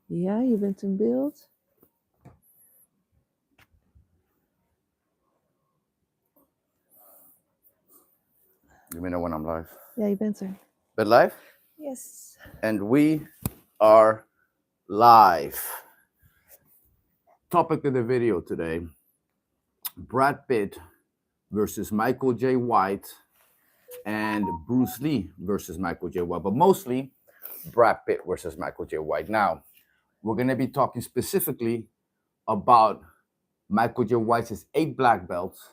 Ja, je bent in beeld. Let me know when I'm live. Ja, je bent er. But live? Yes. And we are live. Topic of the video today, Brad Pitt versus Michael J. White and Bruce Lee versus Michael J. White, but mostly Brad Pitt versus Michael J. White. Now, we're going to be talking specifically about Michael J. White's 8 black belts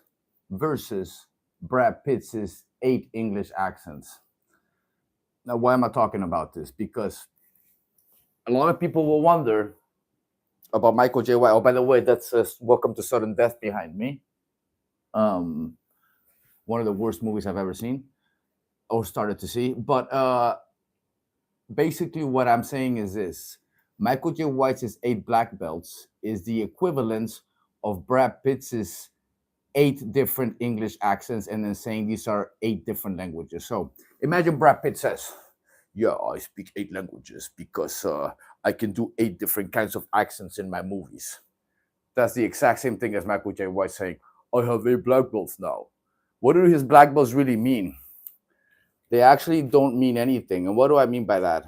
versus Brad Pitt's 8 English accents. Now, why am I talking about this? Because a lot of people will wonder about Michael J. White. Oh, by the way, that's Welcome to Sudden Death behind me. One of the worst movies I've ever seen or started to see. But basically, what I'm saying is this: Michael J. White's 8 black belts is the equivalent of Brad Pitt's 8 different English accents, and then saying these are 8 different languages. So imagine Brad Pitt says, "Yeah, I speak 8 languages because I can do 8 different kinds of accents in my movies." That's the exact same thing as Michael J. White saying, "I have 8 black belts now." What do his black belts really mean? They actually don't mean anything. And what do I mean by that?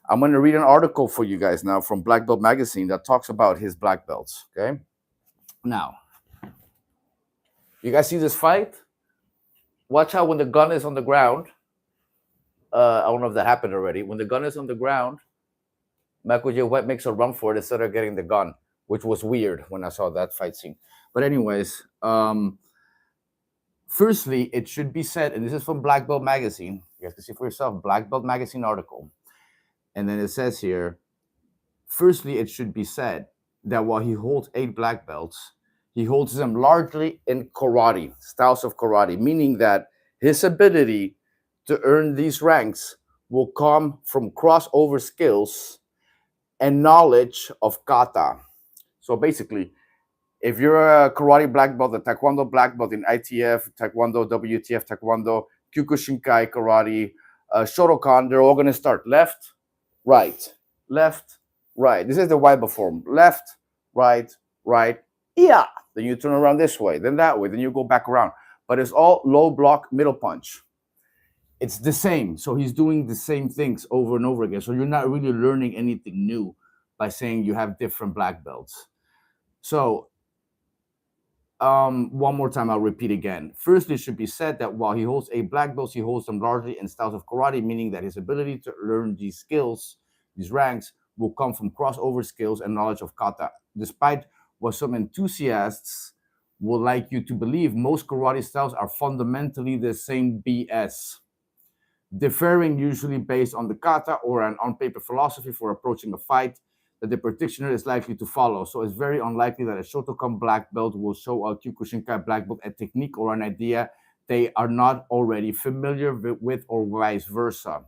I'm going to read an article for you guys now from Black Belt Magazine that talks about his black belts. Okay. Now, you guys see this fight? Watch how when the gun is on the ground, I don't know if that happened already. When the gun is on the ground, Michael J. White makes a run for it instead of getting the gun, which was weird when I saw that fight scene. But anyways, firstly, it should be said, and this is from Black Belt Magazine. You guys can see for yourself, Black Belt Magazine article. And then it says here, firstly, it should be said that while he holds 8 black belts, he holds them largely in karate, styles of karate, meaning that his ability to earn these ranks will come from crossover skills and knowledge of kata. So basically, if you're a karate black belt, a taekwondo black belt in ITF, taekwondo, WTF, taekwondo, Kyokushinkai karate, Shotokan, they're all going to start left, right, left, right. This is the Weibo form. Left, right, right, yeah. Then you turn around this way, then that way, then you go back around. But it's all low block, middle punch. It's the same. So he's doing the same things over and over again. So you're not really learning anything new by saying you have different black belts. So one more time, I'll repeat again. Firstly, it should be said that while he holds 8 black belts, he holds them largely in styles of karate, meaning that his ability to learn these skills, these ranks, will come from crossover skills and knowledge of kata. Despite what some enthusiasts would like you to believe, most karate styles are fundamentally the same BS, differing usually based on the kata or an on-paper philosophy for approaching a fight that the practitioner is likely to follow. So it's very unlikely that a Shotokan black belt will show a Kyokushinkai black belt a technique or an idea they are not already familiar with or vice versa.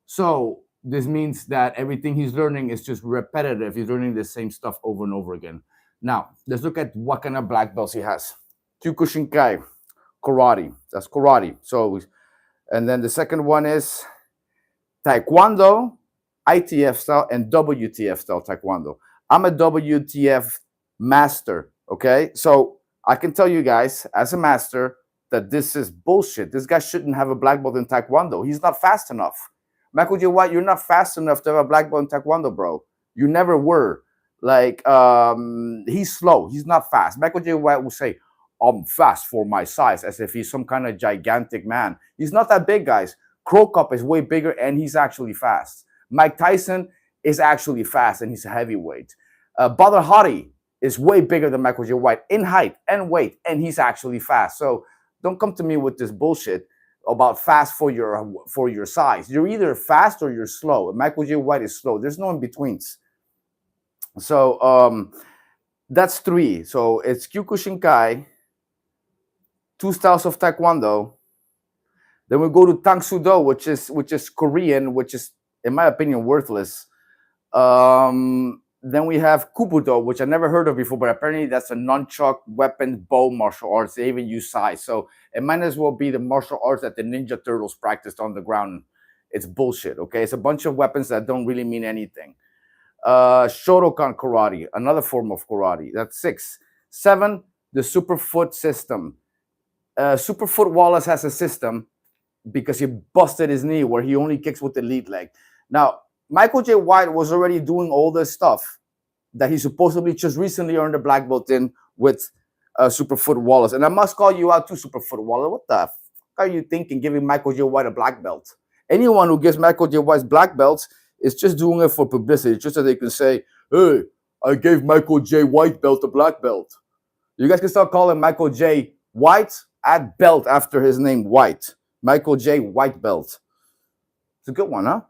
So this means that everything he's learning is just repetitive. He's learning the same stuff over and over again. Now, let's look at what kind of black belts he has. Kyokushinkai, karate. That's karate. So, and then the second one is Taekwondo, ITF style, and WTF style Taekwondo. I'm a WTF master, okay? So I can tell you guys, as a master, that this is bullshit. This guy shouldn't have a black belt in Taekwondo. He's not fast enough. Michael J. White, you're not fast enough to have a black belt in Taekwondo, bro. You never were. Like, he's slow. He's not fast. Michael J. White will say, I'm fast for my size, as if he's some kind of gigantic man. He's not that big, guys. Crow Cup is way bigger, and he's actually fast. Mike Tyson is actually fast, and he's a heavyweight. Badr Hari is way bigger than Michael J. White in height and weight, and he's actually fast. So don't come to me with this bullshit about fast for your size. You're either fast or you're slow. Michael J. White is slow. There's no in betweens. So that's 3. So it's Kyokushinkai, 2 styles of Taekwondo. Then we go to Tang Soo Do, which is Korean, which is, in my opinion, worthless. Then we have Kubudo, which I never heard of before, but apparently that's a nunchuck weapon bow martial arts. They even use size. So it might as well be the martial arts that the Ninja Turtles practiced on the ground. It's bullshit, okay? It's a bunch of weapons that don't really mean anything. Shotokan karate, another form of karate. That's 6. 7, the Superfoot system. Superfoot Wallace has a system because he busted his knee where he only kicks with the lead leg. Now, Michael J. White was already doing all this stuff that he supposedly just recently earned a black belt in with Superfoot Wallace. And I must call you out too, Superfoot Wallace. What the fuck are you thinking giving Michael J. White a black belt? Anyone who gives Michael J. White's black belts is just doing it for publicity, just so they can say, hey, I gave Michael J. White belt a black belt. You guys can start calling Michael J. White, add belt after his name, White. Michael J. White belt. It's a good one, huh?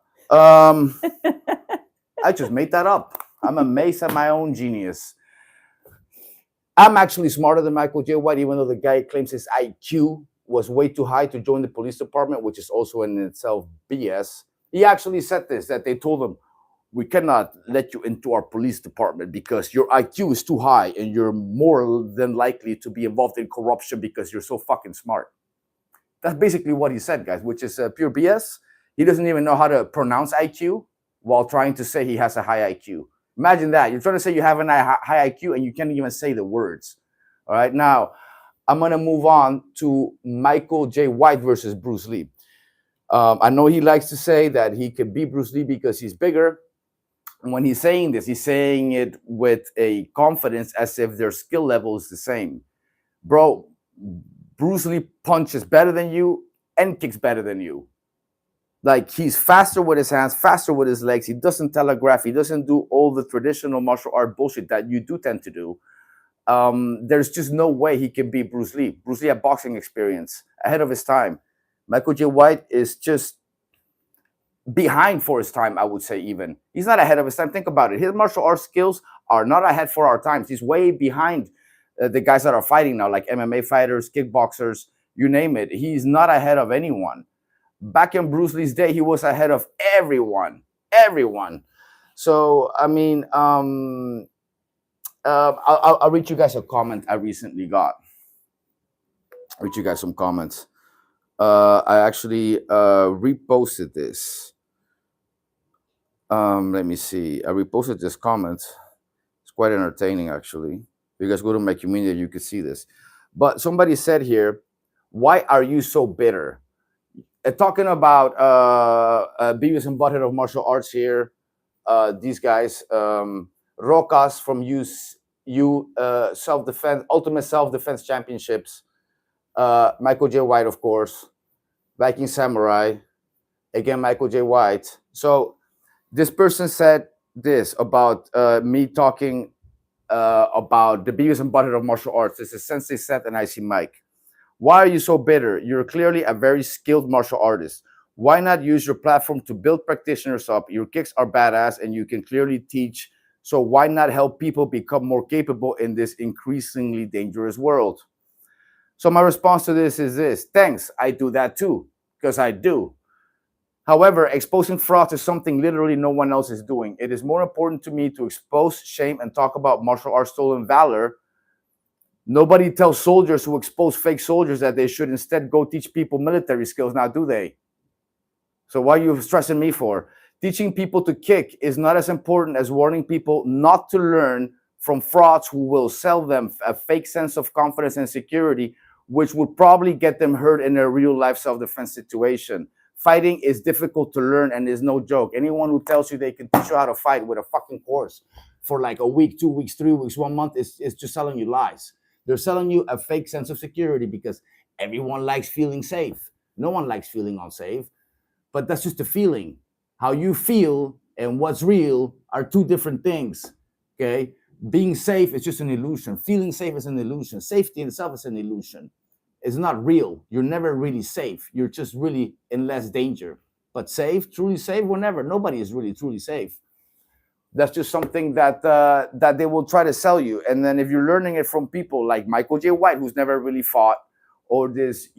I just made that up. I'm amazed at my own genius. I'm actually smarter than Michael J. White, even though the guy claims his IQ was way too high to join the police department, which is also in itself BS. He actually said this, that they told him, we cannot let you into our police department because your IQ is too high and you're more than likely to be involved in corruption because you're so fucking smart. That's basically what he said, guys, which is pure BS. He doesn't even know how to pronounce IQ while trying to say he has a high IQ. Imagine that. You're trying to say you have a high IQ and you can't even say the words. All right. Now, I'm going to move on to Michael J. White versus Bruce Lee. I know he likes to say that he could beat Bruce Lee because he's bigger. And when he's saying this, he's saying it with a confidence as if their skill level is the same. Bro, Bruce Lee punches better than you and kicks better than you. Like, he's faster with his hands, faster with his legs. He doesn't telegraph. He doesn't do all the traditional martial art bullshit that you do tend to do. There's just no way he can beat Bruce Lee. Bruce Lee had boxing experience ahead of his time. Michael J. White is just behind for his time, I would say. Even he's not ahead of his time. Think about it. His martial arts skills are not ahead for our times. He's way behind the guys that are fighting now, like MMA fighters, kickboxers, you name it. He's not ahead of anyone. Back in Bruce Lee's day, he was ahead of everyone. So, I mean, I'll read you guys a comment I recently got. I'll read you guys some comments. I actually reposted this. Let me see. I reposted this comment. It's quite entertaining, actually. If you guys go to my community, you can see this. But somebody said here, why are you so bitter? Talking about Beavis and Butthead of martial arts here. These guys, Rocas from self-defense, Ultimate Self-Defense Championships. Michael J. White, of course. Viking Samurai. Again, Michael J. White. So this person said this about me talking about the Beavis and Butthead of martial arts. This is Sensei Seth and IC Mike. Why are you so bitter? You're clearly a very skilled martial artist. Why not use your platform to build practitioners up? Your kicks are badass and you can clearly teach. So why not help people become more capable in this increasingly dangerous world? So my response to this is this. Thanks, I do that too, because I do. However, exposing frauds is something literally no one else is doing. It is more important to me to expose shame and talk about martial arts stolen valor. Nobody tells soldiers who expose fake soldiers that they should instead go teach people military skills now, do they? So what are you stressing me for? Teaching people to kick is not as important as warning people not to learn from frauds who will sell them a fake sense of confidence and security, which would probably get them hurt in a real life self-defense situation. Fighting is difficult to learn and is no joke. Anyone who tells you they can teach you how to fight with a fucking course for like a week, 2 weeks, 3 weeks, 1 month is just selling you lies. They're selling you a fake sense of security because everyone likes feeling safe. No one likes feeling unsafe, but that's just a feeling. How you feel and what's real are two different things, okay? Being safe is just an illusion. Feeling safe is an illusion. Safety in itself is an illusion. It's not real. You're never really safe. You're just really in less danger. But safe, truly safe, whenever. Nobody is really truly safe. That's just something that that they will try to sell you. And then if you're learning it from people like Michael J. White, who's never really fought, or this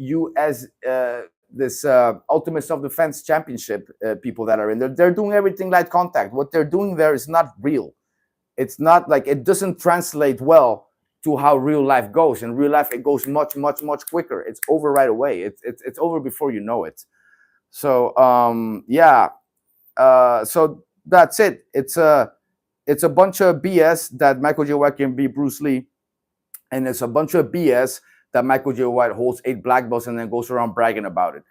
Ultimate Self-Defense Championship people that are in there, they're doing everything light contact. What they're doing there is not real. It's not like, it doesn't translate well to how real life goes. In real life, it goes much, much, much quicker. It's over right away. It's over before you know it. So yeah. So that's it. It's it's a bunch of BS that Michael J. White can be Bruce Lee, and it's a bunch of BS that Michael J. White holds 8 black belts and then goes around bragging about it.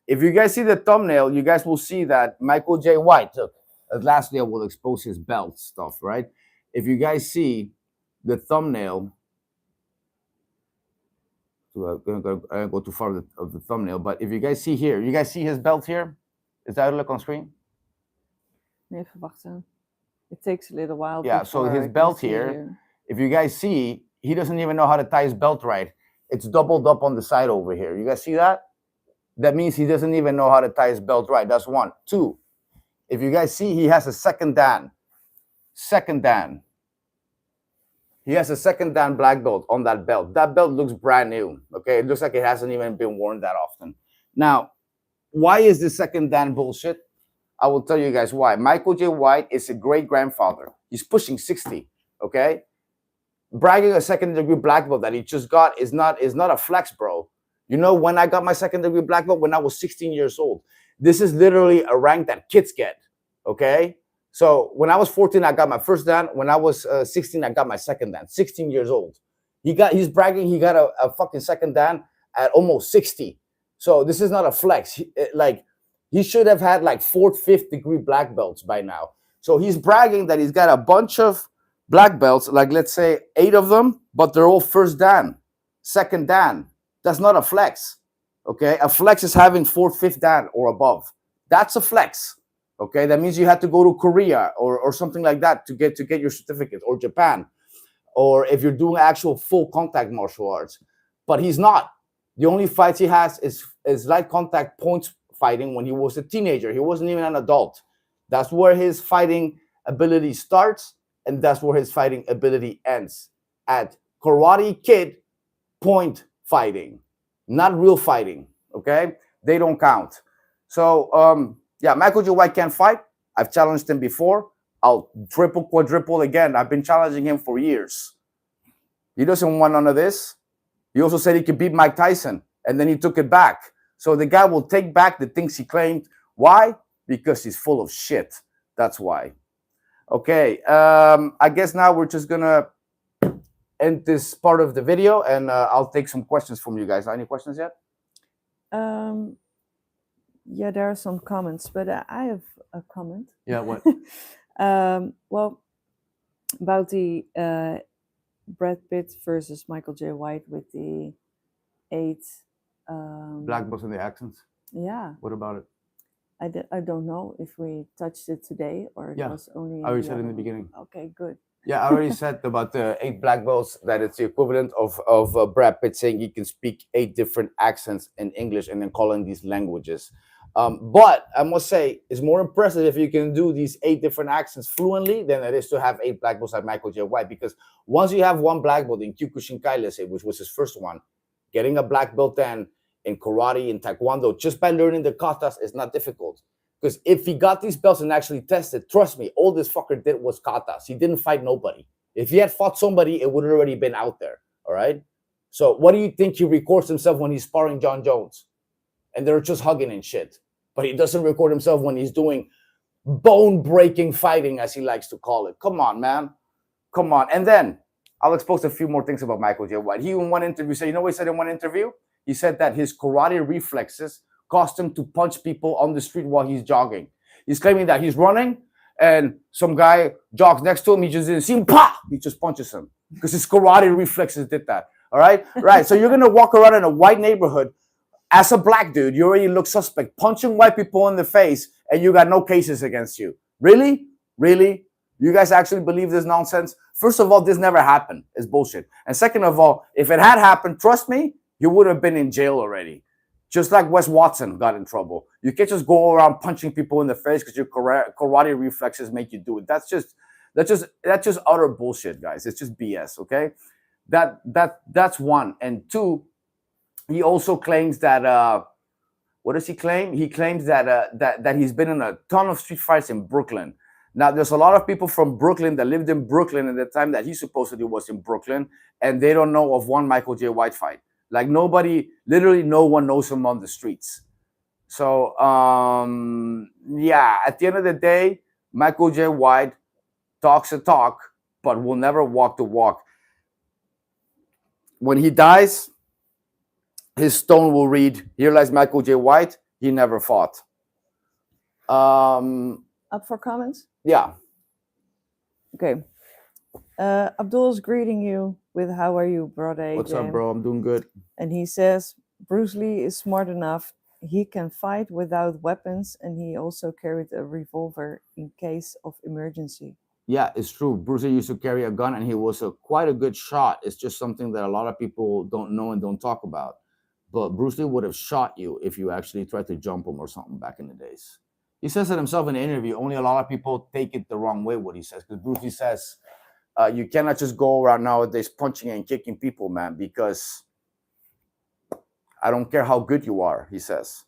If you guys see the thumbnail, you guys will see that Michael J. White, look, lastly, I will expose his belt stuff, right? If you guys see the thumbnail, so I'm gonna go too far of the thumbnail, but if you guys see here, you guys see his belt here? Is that look on screen? Even wachten. It takes a little while. Yeah, so his belt here, if you guys see, he doesn't even know how to tie his belt right. It's doubled up on the side over here. You guys see that? That means he doesn't even know how to tie his belt right. That's one. Two, if you guys see, he has a second dan. Second dan. He has a second dan black belt on that belt. That belt looks brand new. Okay, it looks like it hasn't even been worn that often. Now, why is this second dan bullshit? I will tell you guys why. Michael J. White is a great grandfather. He's pushing 60. Okay, bragging a second degree black belt that he just got is not a flex, bro. You know when I got my second degree black belt? When I was 16 years old. This is literally a rank that kids get. Okay. So when I was 14, I got my first dan. When I was 16, I got my second dan. 16 years old. He's bragging he got a fucking second dan at almost 60. So this is not a flex. He should have had like 4th, 5th degree black belts by now. So he's bragging that he's got a bunch of black belts, like let's say 8 of them, but they're all first dan, second dan. That's not a flex. Okay, a flex is having 4th, 5th dan or above. That's a flex. Okay, that means you had to go to Korea or something like that to get your certificate, or Japan, or if you're doing actual full contact martial arts. But he's not. The only fights he has is light contact points fighting when he was a teenager. He wasn't even an adult. That's where his fighting ability starts, and that's where his fighting ability ends. At Karate Kid point fighting, not real fighting. Okay, they don't count. So yeah, Michael J. White can't fight. I've challenged him before. I'll triple, quadruple again. I've been challenging him for years. He doesn't want none of this. He also said he could beat Mike Tyson, and then he took it back. So the guy will take back the things he claimed. Why? Because he's full of shit. That's why. Okay, I guess now we're just gonna end this part of the video, and I'll take some questions from you guys. Any questions yet? Yeah, there are some comments, but I have a comment. Yeah, what? Well, about the Brad Pitt versus Michael J. White with the 8 Black belts and the accents. Yeah. What about it? I don't know if we touched it today or it was only. I already said in the beginning. Okay, good. Yeah, I already said about the 8 black belts that it's the equivalent of Brad Pitt saying he can speak 8 different accents in English and then calling these languages. But I must say, it's more impressive if you can do these 8 different accents fluently than it is to have 8 black belts like Michael J. White. Because once you have 1 black belt in Kyokushinkai, let's say, which was his first one, getting a black belt then in karate, in taekwondo, just by learning the katas is not difficult. Because if he got these belts and actually tested, trust me, all this fucker did was katas. He didn't fight nobody. If he had fought somebody, it would have already been out there. All right. So what do you think he records himself when he's sparring John Jones? And they're just hugging and shit. But he doesn't record himself when he's doing bone-breaking fighting, as he likes to call it. Come on, man. Come on. And then I'll expose a few more things about Michael J. White. He in one interview said, you know what he said in one interview? He said that his karate reflexes caused him to punch people on the street while he's jogging. He's claiming that he's running and some guy jogs next to him. He just didn't see him. Pah! He just punches him because his karate reflexes did that. All right? Right. So you're going to walk around in a white neighborhood as a black dude. You already look suspect, punching white people in the face, and you got no cases against you. Really? Really? You guys actually believe this nonsense? First of all, this never happened. It's bullshit. And second of all, if it had happened, trust me, you would have been in jail already. Just like Wes Watson got in trouble. You can't just go around punching people in the face because your karate reflexes make you do it. That's just utter bullshit, guys. It's just BS, okay? That's one. And two, he also claims that what does he claim? He claims that that he's been in a ton of street fights in Brooklyn. Now, there's a lot of people from Brooklyn that lived in Brooklyn at the time that he supposedly was in Brooklyn, and they don't know of one Michael J. White fight. Like nobody, literally no one knows him on the streets. So, yeah, at the end of the day, Michael J. White talks the talk, but will never walk the walk. When he dies, his stone will read, "Here lies Michael J. White. He never fought." Up for comments? Yeah. Okay. Abdul's greeting you with "How are you, brother AJ?" What's up, bro? I'm doing good. And he says Bruce Lee is smart enough. He can fight without weapons, and he also carried a revolver in case of emergency. Yeah, it's true. Bruce Lee used to carry a gun, and he was quite a good shot. It's just something that a lot of people don't know and don't talk about. But Bruce Lee would have shot you if you actually tried to jump him or something back in the days. He says it himself in the interview. Only a lot of people take it the wrong way, what he says. Because Bruce Lee says, you cannot just go around nowadays punching and kicking people, man, because I don't care how good you are, he says.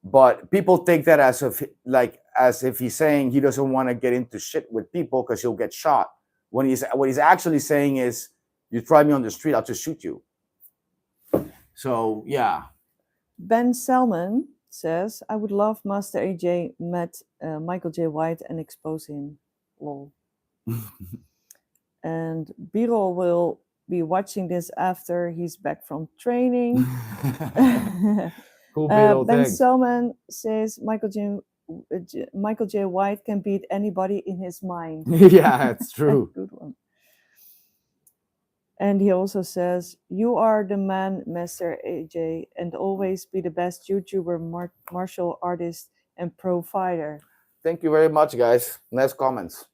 But people take that as if he's saying he doesn't want to get into shit with people because he'll get shot. What he's actually saying is, you try me on the street, I'll just shoot you. So yeah. Ben Selman says, I would love Master AJ met Michael J. White and expose him. Lol. And Biro will be watching this after he's back from training. Cool, Biro, Ben thanks. Selman says Michael J. White can beat anybody in his mind. Yeah, it's true. Good one. And he also says, you are the man, Master AJ, and always be the best YouTuber, martial artist, and pro fighter. Thank you very much, guys. Nice comments.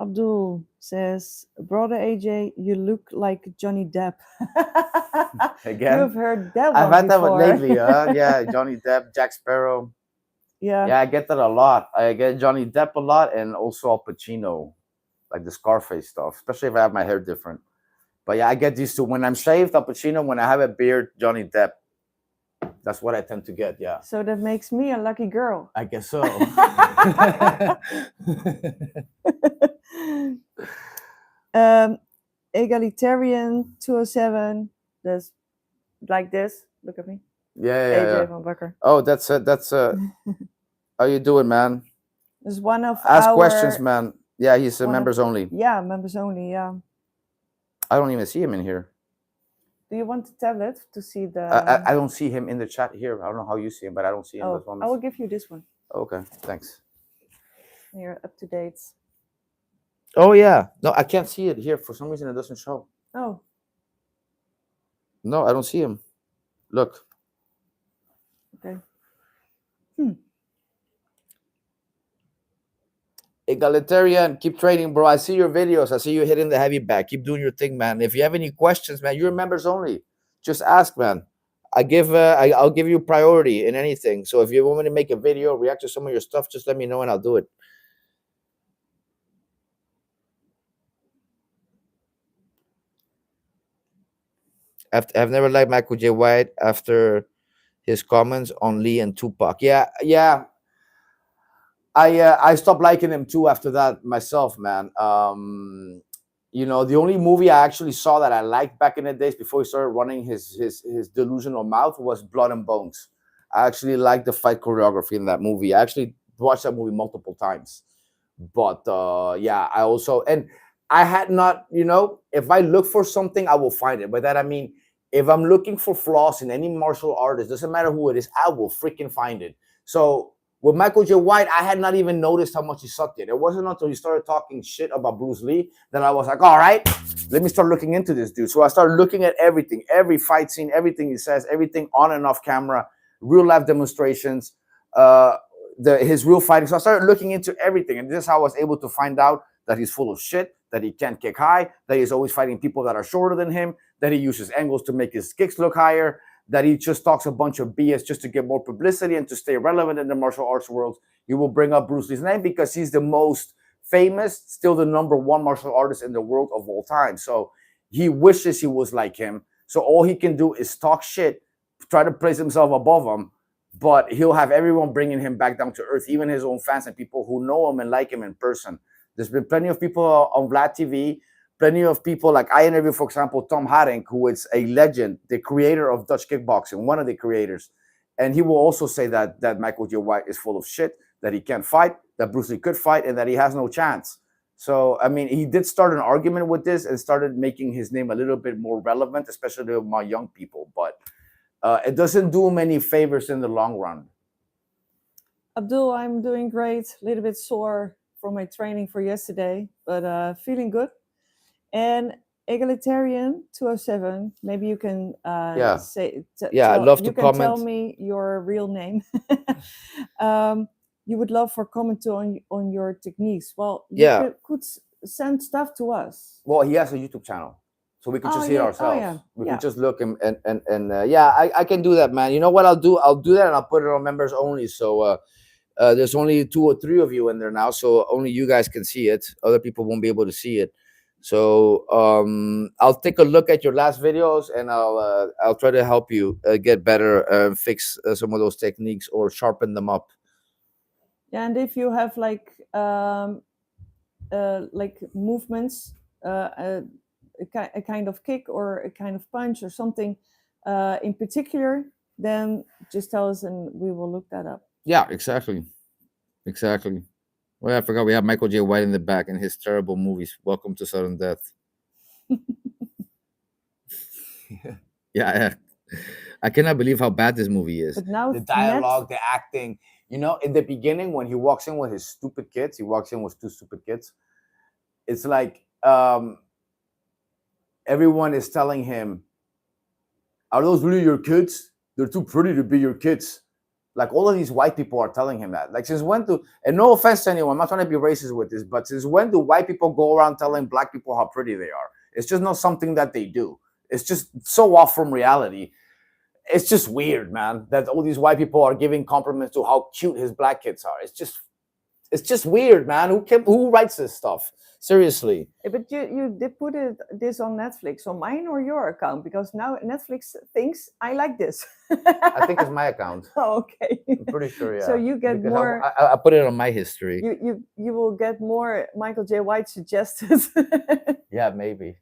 Abdul says, brother AJ, you look like Johnny Depp. Again? You've heard that one I've had that before. one lately, yeah, Johnny Depp, Jack Sparrow. Yeah, I get that a lot. I get Johnny Depp a lot, and also Al Pacino, like the Scarface stuff, especially if I have my hair different. But yeah, I get these two. When I'm shaved, Al Pacino. When I have a beard, Johnny Depp. That's what I tend to get, yeah. So that makes me a lucky girl. I guess so. Egalitarian 207. That's like this. Look at me. Yeah. AJ van Bakker. Oh, that's how you doing, man? There's one of Ask questions, man. Yeah, he's members only. Yeah, members only, yeah. I don't even see him in here. Do you want the tablet to see the... I don't see him in the chat here. I don't know how you see him, but I don't see him. Oh, I will give you this one. Okay, thanks. You're up to date. Oh, yeah. No, I can't see it here. For some reason, it doesn't show. Oh. No, I don't see him. Look. Okay. Egalitarian, keep training, bro. I see your videos. I see you hitting the heavy bag. Keep doing your thing, man. If you have any questions, man, you're members only. Just ask, man. I'll give you priority in anything. So if you want me to make a video, react to some of your stuff, just let me know and I'll do it. I've never liked Michael J. White after his comments on Lee and Tupac. Yeah. I stopped liking him too after that myself, man. You know, the only movie I actually saw that I liked back in the days before he started running his delusional mouth was Blood and Bones. I actually liked the fight choreography in that movie. I actually watched that movie multiple times. But yeah, I also, and I had not, you know, if I look for something, I will find it. By that I mean, if I'm looking for flaws in any martial artist, doesn't matter who it is, I will freaking find it. So with Michael J. White, I had not even noticed how much he sucked it. It wasn't until he started talking shit about Bruce Lee that I was like, all right, let me start looking into this dude. So I started looking at everything, every fight scene, everything he says, everything on and off camera, real life demonstrations, his real fighting. So I started looking into everything. And this is how I was able to find out that he's full of shit, that he can't kick high, that he's always fighting people that are shorter than him, that he uses angles to make his kicks look higher, that he just talks a bunch of BS just to get more publicity and to stay relevant in the martial arts world. You will bring up Bruce Lee's name because he's the most famous, still the #1 martial artist in the world of all time. So he wishes he was like him. So all he can do is talk shit, try to place himself above him, but he'll have everyone bringing him back down to earth, even his own fans and people who know him and like him in person. There's been plenty of people on Vlad TV, plenty of people, like I interviewed, for example, Tom Haring, who is a legend, the creator of Dutch kickboxing, one of the creators. And he will also say that Michael J. White is full of shit. that he can't fight, that Bruce Lee could fight, and that he has no chance. So, I mean, he did start an argument with this and started making his name a little bit more relevant, especially among young people. But it doesn't do him any favors in the long run. Abdul, I'm doing great. A little bit sore from my training for yesterday, but feeling good. And egalitarian 207, maybe you can say I'd love you to can tell comment. me your real name. You would love for comment on your techniques. Well, you Yeah. could send stuff to us. Well, he has a YouTube channel, so we could just see it ourselves. We Yeah. could just look and yeah, I can do that, man. You know what I'll do? I'll do that, and I'll put it on members only. So there's only 2 or 3 of you in there now, so only you guys can see it. Other people won't be able to see it. So I'll take a look at your last videos, and I'll try to help you get better, fix some of those techniques or sharpen them up. Yeah, and if you have like movements, a kind of kick or a kind of punch or something in particular, then just tell us and we will look that up. Yeah, exactly. Well, I forgot we have Michael J. White in the back and his terrible movies. Welcome to Sudden Death. Yeah, I cannot believe how bad this movie is. But now the dialogue, the acting. You know, in the beginning when he walks in with his stupid kids, he walks in with 2 stupid kids. It's like everyone is telling him, "Are those really your kids? They're too pretty to be your kids." Like all of these white people are telling him that. Like since when do, and no offense to anyone, I'm not trying to be racist with this, but since when do white people go around telling black people how pretty they are? It's just not something that they do. It's just so off from reality. It's just weird, man, that all these white people are giving compliments to how cute his black kids are. It's just weird, man. Who writes this stuff? Seriously. But you did put this on Netflix, on mine or your account? Because now Netflix thinks I like this. I think it's my account. Oh, okay. I'm pretty sure, yeah. So you get because more. I put it on my history. You will get more Michael J. White suggested. Yeah, maybe.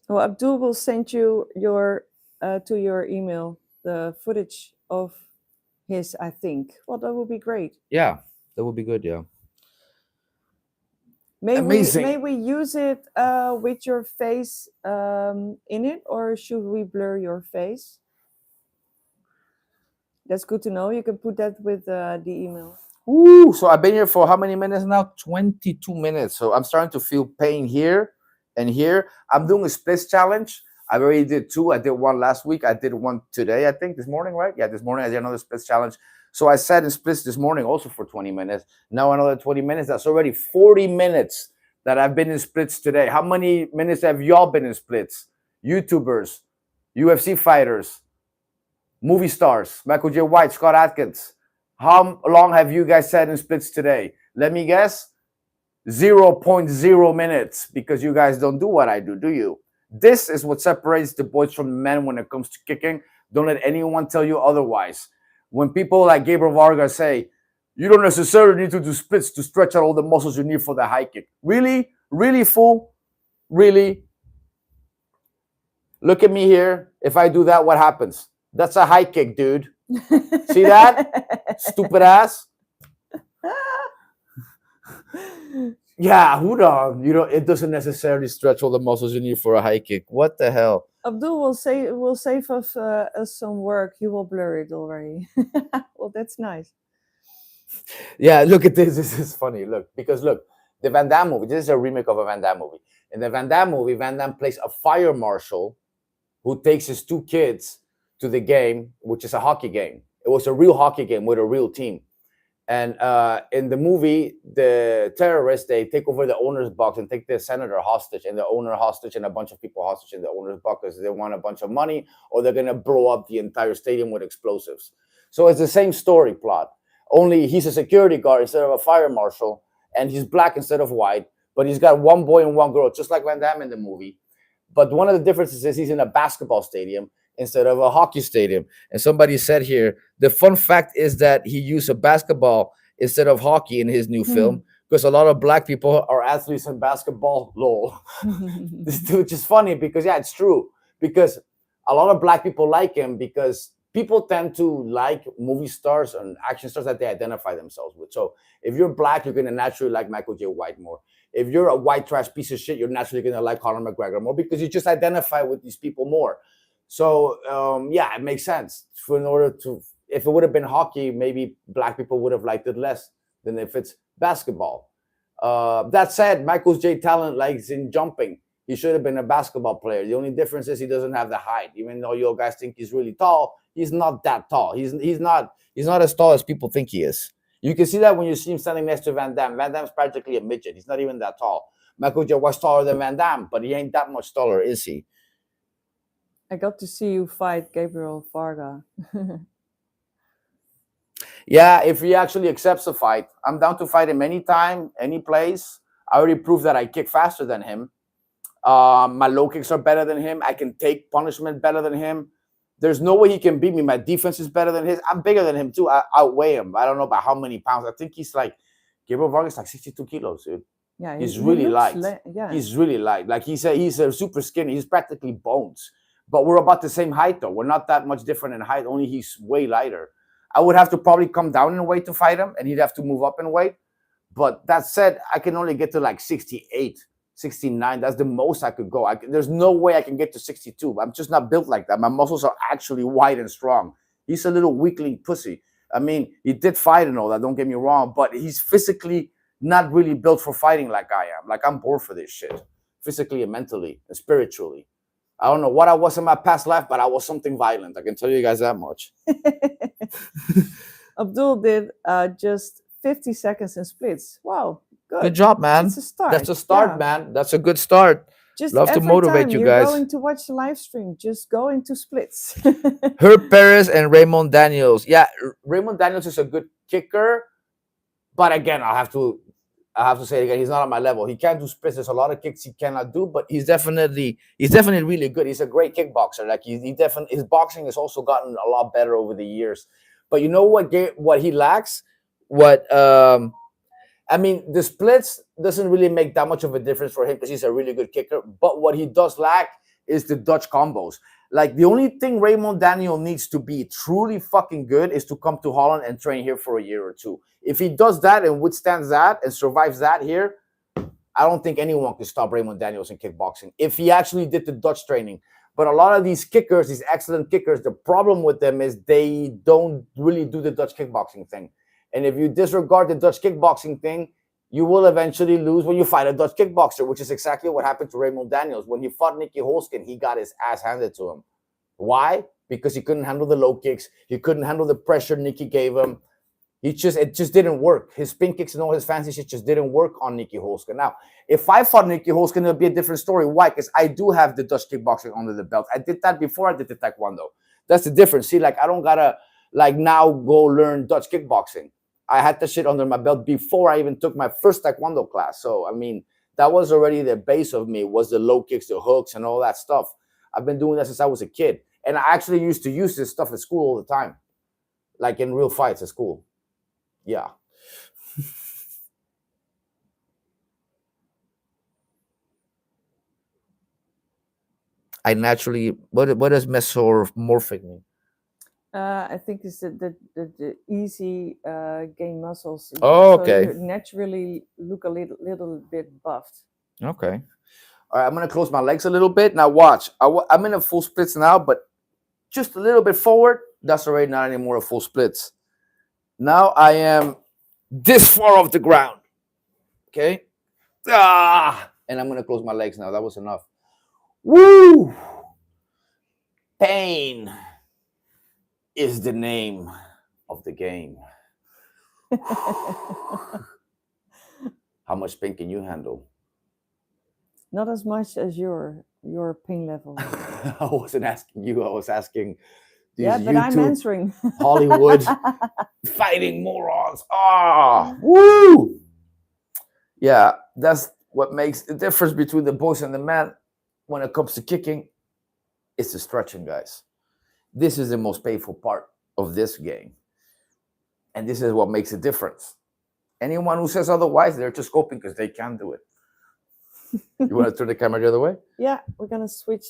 Well, Abdul will send you to your email the footage of his, I think. Well, that would be great. Yeah, that would be good, yeah. Amazing. May we use it with your face in it, or should we blur your face? That's good to know. You can put that with the email. Ooh, so I've been here for how many minutes now? 22 minutes. So I'm starting to feel pain here and here. I'm doing a splits challenge. I already did 2. I did 1 last week. I did 1 today, I think, this morning, right? Yeah, this morning I did another splits challenge. So I sat in splits this morning also for 20 minutes. Now another 20 minutes. That's already 40 minutes that I've been in splits today. How many minutes have y'all been in splits? YouTubers, UFC fighters, movie stars, Michael J. White, Scott Atkins. How long have you guys sat in splits today? Let me guess. 0.0 minutes, because you guys don't do what I do you? This is what separates the boys from the men when it comes to kicking. Don't let anyone tell you otherwise. When people like Gabriel Vargas say, you don't necessarily need to do splits to stretch out all the muscles you need for the high kick. Really? Really, fool? Really? Look at me here. If I do that, what happens? That's a high kick, dude. See that? Stupid ass. Yeah, hold on. You know, it doesn't necessarily stretch all the muscles you need for a high kick. What the hell? Abdul will save us some work. You will blur it already. Well, that's nice. Yeah, look at this. This is funny. Look, because look, the Van Damme movie. This is a remake of a Van Damme movie. In the Van Damme movie, Van Damme plays a fire marshal who takes his 2 kids to the game, which is a hockey game. It was a real hockey game with a real team. And in the movie, the terrorists, they take over the owner's box and take the senator hostage, and the owner hostage, and a bunch of people hostage in the owner's box because they want a bunch of money, or they're going to blow up the entire stadium with explosives. So it's the same story plot, only he's a security guard instead of a fire marshal, and he's black instead of white, but he's got 1 boy and 1 girl, just like Van Damme in the movie. But one of the differences is he's in a basketball stadium instead of a hockey stadium. And somebody said here, the fun fact is that he used a basketball instead of hockey in his new film, because a lot of black people are athletes in basketball. Lol. Which is funny because, yeah, it's true. Because a lot of black people like him because people tend to like movie stars and action stars that they identify themselves with. So if you're black, you're gonna naturally like Michael J. White more. If you're a white trash piece of shit, you're naturally gonna like Conor McGregor more because you just identify with these people more. So yeah, it makes sense. For in order to, if it would have been hockey, maybe black people would have liked it less than if it's basketball. That said, Michael J. Talent likes in jumping. He should have been a basketball player. The only difference is he doesn't have the height. Even though you guys think he's really tall, he's not that tall. He's not as tall as people think he is. You can see that when you see him standing next to Van Damme. Van Damme's practically a midget. He's not even that tall. Michael J. was taller than Van Damme, but he ain't that much taller, is he? I got to see you fight Gabriel Varga. Yeah, if he actually accepts the fight, I'm down to fight him anytime, any place. I already proved that I kick faster than him. My low kicks are better than him. I can take punishment better than him. There's no way he can beat me. My defense is better than his. I'm bigger than him too. I outweigh him. I don't know by how many pounds. I think he's like, Gabriel Vargas like 62 kilos, dude. Yeah, he's really light. Yeah, he's really light. Like he's a super skinny. He's practically bones. But we're about the same height though. We're not that much different in height. Only he's way lighter. I would have to probably come down in weight to fight him, and he'd have to move up in weight. But that said, I can only get to like 68, 69. That's the most I could go. There's no way I can get to 62. I'm just not built like that. My muscles are actually wide and strong. He's a little weakling pussy. I mean, he did fight and all that, don't get me wrong, but he's physically not really built for fighting like I am. Like, I'm born for this shit, physically and mentally and spiritually. I don't know what I was in my past life, but I was something violent. I can tell you guys that much. Abdul did just 50 seconds in splits. Wow, good. Good job, man. That's a start. That's a start, man. That's a good start. Just love to motivate you guys. You're going to watch the live stream, just go into splits. Herb Perez and Raymond Daniels. Yeah, Raymond Daniels is a good kicker, but again, I have to say it again, he's not on my level. He can't do splits. There's a lot of kicks he cannot do, but he's definitely really good. He's a great kickboxer. Like he definitely, his boxing has also gotten a lot better over the years. But you know what he lacks? I mean, the splits doesn't really make that much of a difference for him because he's a really good kicker. But what he does lack is the Dutch combos. Like, the only thing Raymond Daniel needs to be truly fucking good is to come to Holland and train here for a year or two. If he does that and withstands that and survives that here, I don't think anyone can stop Raymond Daniels in kickboxing if he actually did the Dutch training. But a lot of these kickers, these excellent kickers, the problem with them is they don't really do the Dutch kickboxing thing. And if you disregard the Dutch kickboxing thing, you will eventually lose when you fight a Dutch kickboxer, which is exactly what happened to Raymond Daniels. When he fought Nicky Holskin, he got his ass handed to him. Why? Because he couldn't handle the low kicks. He couldn't handle the pressure Nicky gave him. It just didn't work. His spin kicks and all his fancy shit just didn't work on Nicky Holskin. Now, if I fought Nicky Holskin, it would be a different story. Why? Because I do have the Dutch kickboxing under the belt. I did that before I did the Taekwondo. That's the difference. See, like, I don't gotta, like, now go learn Dutch kickboxing. I had that shit under my belt before I even took my first Taekwondo class. So, I mean, that was already the base of me, was the low kicks, the hooks, and all that stuff. I've been doing that since I was a kid. And I actually used to use this stuff at school all the time. Like in real fights at school. Yeah. I naturally, what does mesomorphic mean? I think it's the easy gain muscles. Oh, okay. So you naturally look a little bit buffed. Okay. All right, I'm going to close my legs a little bit. Now watch. I'm in a full splits now, but just a little bit forward. That's already not anymore a full splits. Now I am this far off the ground. Okay. And I'm going to close my legs now. That was enough. Woo! Pain is the name of the game. How much pain can you handle? Not as much as your pain level. I wasn't asking you. I was asking these but I'm answering. Hollywood fighting morons. Woo! Yeah, that's what makes the difference between the boys and the men when it comes to kicking. It's the stretching, guys. This is the most painful part of this game. And this is what makes a difference. Anyone who says otherwise, they're just coping because they can't do it. You want to turn the camera the other way? Yeah, we're going to switch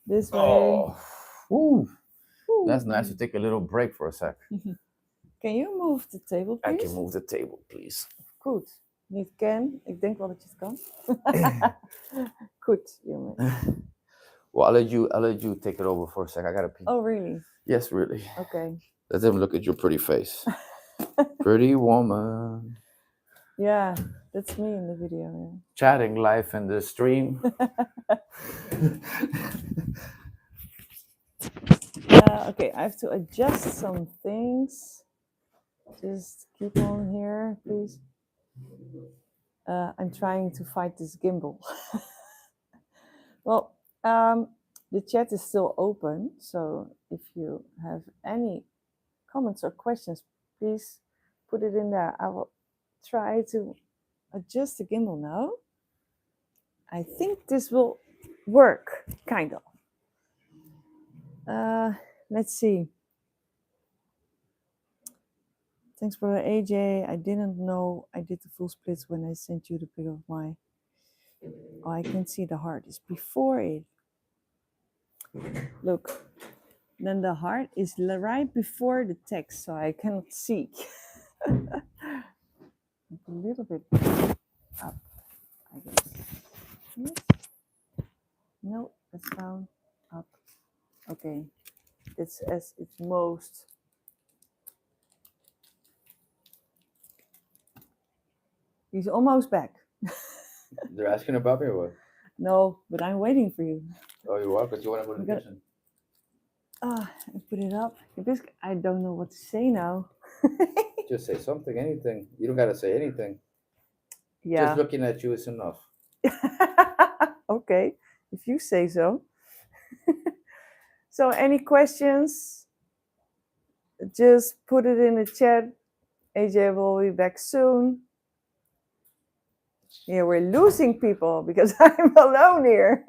this way. Oh, woo. That's nice to take a little break for a sec. Can you move the table, I please? can move the table, please. Goed. Niet can. Ik denk wel dat je het kan. Goed, jongen. Well, I'll let you take it over for a sec. I gotta pee. Oh, really? Yes, really. Okay. Let them look at your pretty face. Pretty woman. Yeah, that's me in the video. Yeah. Chatting live in the stream. Okay, I have to adjust some things. Just keep on here, please. I'm trying to fight this gimbal. Well, the chat is still open, so if you have any comments or questions, please put it in there. I will try to adjust the gimbal now. I think this will work, kind of. Let's see. Thanks, brother AJ. I didn't know I did the full splits when I sent you the pic of my... Oh, I can see the heart is before it. Look, then the heart is right before the text, so I cannot see. A little bit up, I guess. Yes. No, that's down, up. Okay, it's as it's most. He's almost back. They're asking about me or what? No, but I'm waiting for you. Oh, you are? Because you want to go to the Okay. kitchen. I put it up. I don't know what to say now. Just say something, anything. You don't got to say anything. Yeah. Just looking at you is enough. Okay, if you say so. So any questions, just put it in the chat. AJ will be back soon. Yeah, we're losing people because I'm alone here.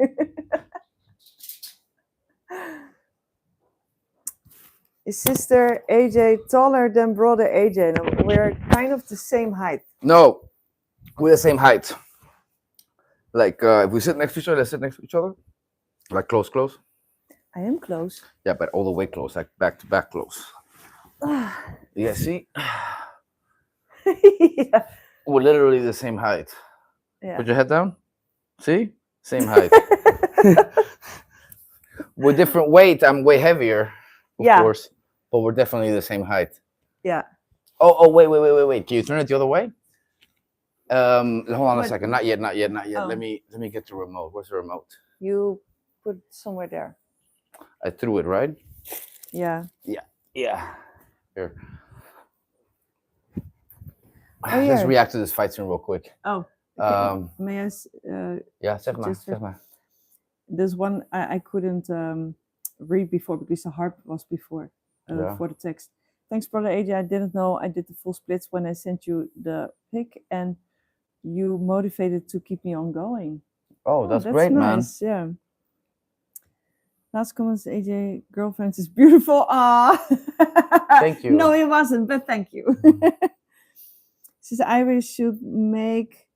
Is sister AJ taller than brother AJ? No, we're kind of the same height. No, we're the same height. Like, if we sit next to each other, let's sit next to each other. Like, close, close. I am close. Yeah, but all the way close, like back to back close. Yeah, see? Yeah. We're literally the same height. Yeah. Put your head down. See? Same height. We're different weight. I'm way heavier, of course. But we're definitely the same height. Yeah. Oh, wait. Can you turn it the other way? Hold on a second. Not yet. Oh. Let me get the remote. Where's the remote? You put it somewhere there. I threw it, right? Yeah. Yeah. Here. Oh, Let's yeah. react to this fight scene real quick. Oh. Okay. May I? Yeah, zeg maar. There's one I couldn't read before because the heart was before for the text. Thanks, brother AJ. I didn't know I did the full splits when I sent you the pic, and you motivated to keep me on going. Oh, that's great, nice. man. Yeah. Last comments, AJ, girlfriend is beautiful. Ah, thank you. No, it wasn't, but thank you. She said Iris should make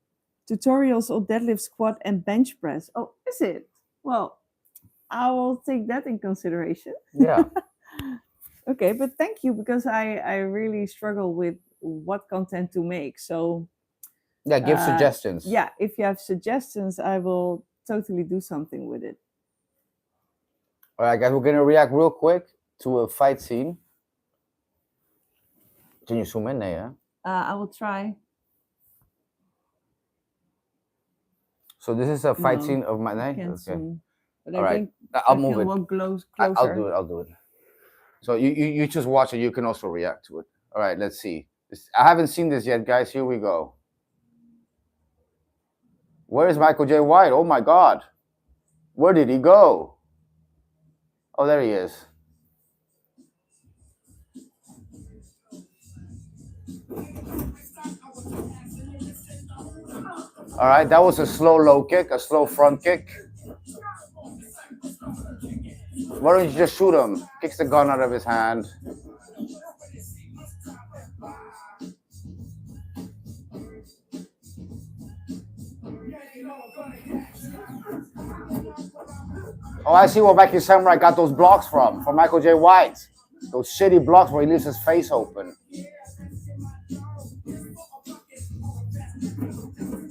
tutorials of deadlift, squat, and bench press. Oh, is it? Well, I will take that in consideration. Yeah. Okay, but thank you, because I really struggle with what content to make. So yeah, give suggestions. Yeah, if you have suggestions, I will totally do something with it. All right, guys, we're gonna react real quick to a fight scene. Can you zoom in there? Yeah? I will try. So this is a fight scene of my night. Okay. Zoom, but all I right, think I'll move it. Closer. I'll do it. So you just watch it. You can also react to it. All right, let's see. I haven't seen this yet, guys. Here we go. Where is Michael J. White? Oh my God. Where did he go? Oh, there he is. All right, that was a slow low kick, a slow front kick. Why don't you just shoot him? Kicks the gun out of his hand. Oh, I see where Mikey Samurai got those blocks from Michael J. White. Those shitty blocks where he leaves his face open.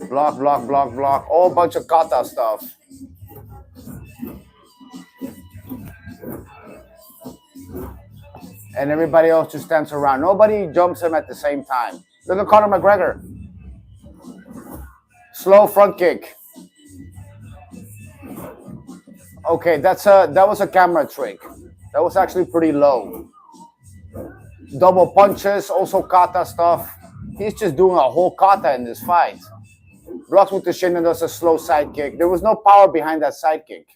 Block, block, block, block. All bunch of kata stuff. And everybody else just stands around. Nobody jumps him at the same time. Look at Conor McGregor. Slow front kick. Okay, that was a camera trick. That was actually pretty low. Double punches, also kata stuff. He's just doing a whole kata in this fight. Blocks with the shin and does a slow side kick. There was no power behind that side kick.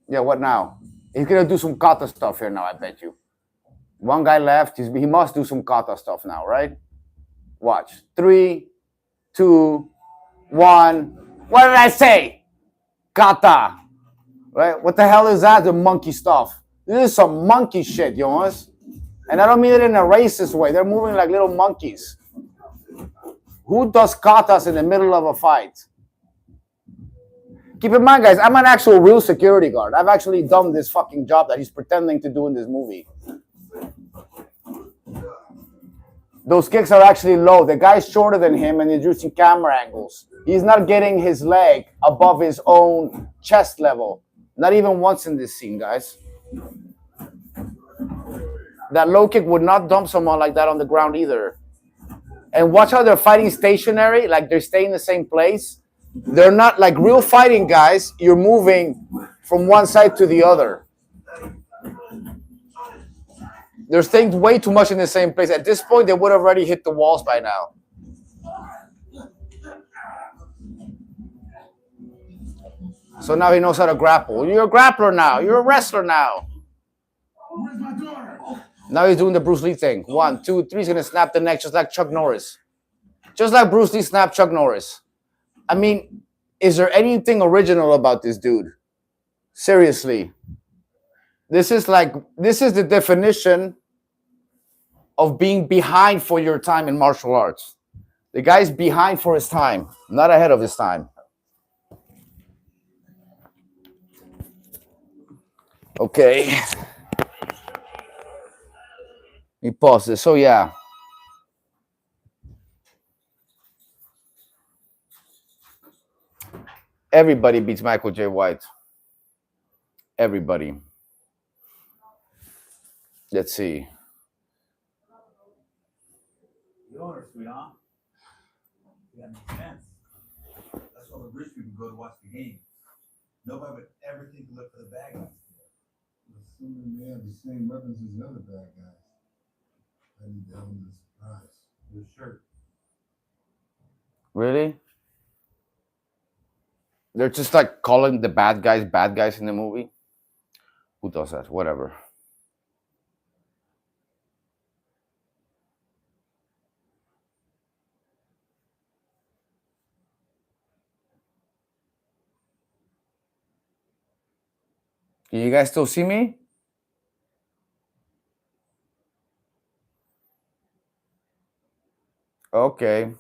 Yeah, what now? He's gonna do some kata stuff here now, I bet you. One guy left. He must do some kata stuff now, right? Watch. 3, 2, 1. What did I say? Kata. Right? What the hell is that? The monkey stuff. This is some monkey shit, Jonas. And I don't mean it in a racist way. They're moving like little monkeys. Who does katas in the middle of a fight? Keep in mind, guys, I'm an actual real security guard. I've actually done this fucking job that he's pretending to do in this movie. Those kicks are actually low. The guy's shorter than him and he's using camera angles. He's not getting his leg above his own chest level. Not even once in this scene, guys. That low kick would not dump someone like that on the ground either. And watch how they're fighting stationary, like they're staying in the same place. They're not like real fighting guys. You're moving from one side to the other. They're staying way too much in the same place. At this point, they would have already hit the walls by now. So now he knows how to grapple. You're a grappler now. You're a wrestler now. Where's my daughter? Now he's doing the Bruce Lee thing. 1, 2, 3. He's going to snap the neck just like Chuck Norris. Just like Bruce Lee snapped Chuck Norris. I mean, is there anything original about this dude? Seriously. This is the definition of being behind for your time in martial arts. The guy's behind for his time, not ahead of his time. Okay. Let me pause this. So yeah. Everybody beats Michael J. White. Everybody. Let's see. The owner, sweetheart. That makes sense. That's why the rich people go to watch the game. Nobody would ever think to look for the bad guys. Assuming they have the same weapons as the other bad guys. I need that one to surprise. The shirt. Really? They're just like calling the bad guys in the movie? Who does that? Whatever. Can you guys still see me? Okay.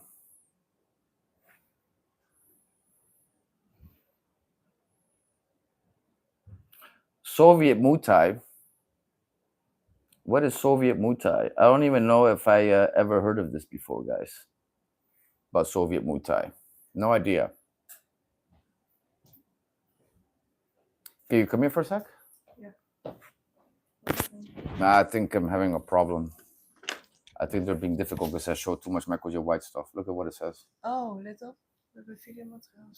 Soviet Muay Thai. What is Soviet Muay Thai? I don't even know if I ever heard of this before, guys. About Soviet Muay Thai. No idea. Can you come here for a sec? Yeah. Nah, I think I'm having a problem. I think they're being difficult because I show too much Michael J. White stuff. Look at what it says. Oh, let op. We hebben videomateriaal.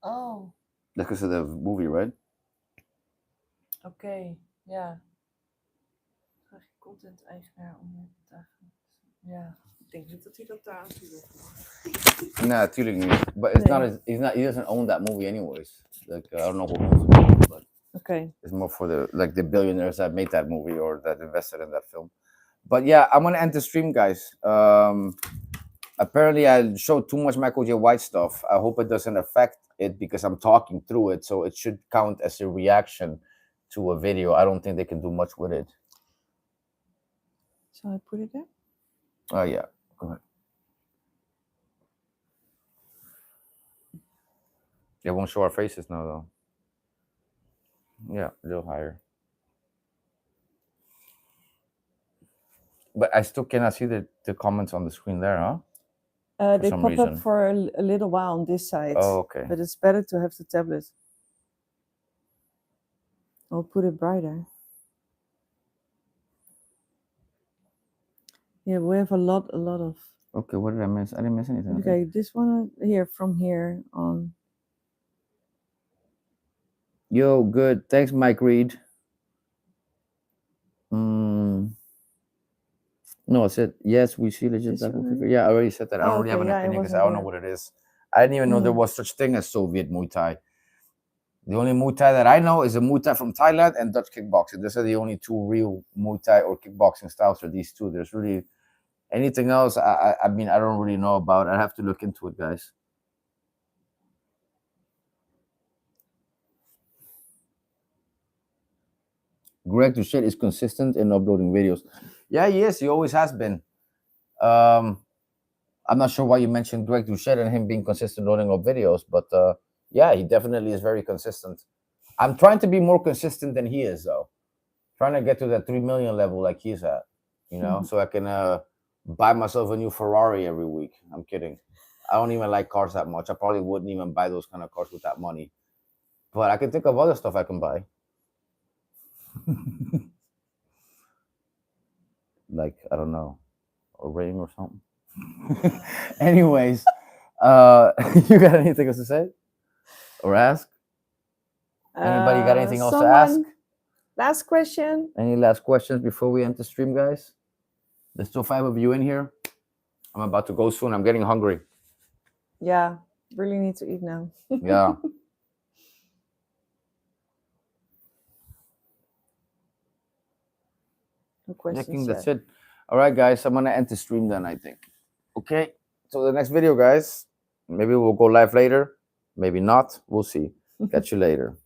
Oh, That's because of the movie, right? oké. Ja. Vraag je content-eigenaar om je te dagen. Ja, ik denk niet dat hij dat daar aan doet. Nah, tuurlijk niet. But it's Nee. not. He doesn't own that movie anyways. Like I don't know who owns the movie, but Oké. it's more for the billionaires that made that movie or that invested in that film. But yeah, I'm gonna end the stream, guys. Apparently, I showed too much Michael J. White stuff. I hope it doesn't affect it because I'm talking through it, so it should count as a reaction to a video. I don't think they can do much with it. Shall I put it there? Oh yeah, go ahead. It won't show our faces now, though. Yeah, a little higher. But I still cannot see the comments on the screen there, huh? They some pop reason. up for a little while on this side. Oh, okay. But it's better to have the tablet. I'll put it brighter. Yeah, we have a lot of. Okay, what did I miss? I didn't miss anything. Okay, this one here, from here on. Yo, good. Thanks, Mike Reed. No, I said yes. We see legit. Did you Black already? Yeah, I already said that. I Oh, don't really have okay, an yeah, it opinion because I wasn't don't know there. what it is. I didn't even know there was such thing as Soviet Muay Thai. The only Muay Thai that I know is a Muay Thai from Thailand and Dutch kickboxing. These are the only two real Muay Thai or kickboxing styles for these two. There's really anything else. I mean, I don't really know about. I have to look into it, guys. Greg Duchette is consistent in uploading videos. Yeah, he is. He always has been. I'm not sure why you mentioned Greg Duchette and him being consistent loading up videos, but yeah, he definitely is very consistent. I'm trying to be more consistent than he is, though. Trying to get to that 3 million level like he's at, you know, so I can buy myself a new Ferrari every week. I'm kidding. I don't even like cars that much. I probably wouldn't even buy those kind of cars with that money. But I can think of other stuff I can buy. Like, I don't know, a ring or something. Anyways, you got anything else to say or ask? Anybody got anything else to ask? Last question. Any last questions before we end the stream, guys? There's still 5 of you in here. I'm about to go soon. I'm getting hungry. Yeah, really need to eat now. Yeah. No I questions think that's yet. it. All right, guys. I'm going to end the stream then, I think. Okay. So the next video, guys, maybe we'll go live later. Maybe not. We'll see. Catch you later.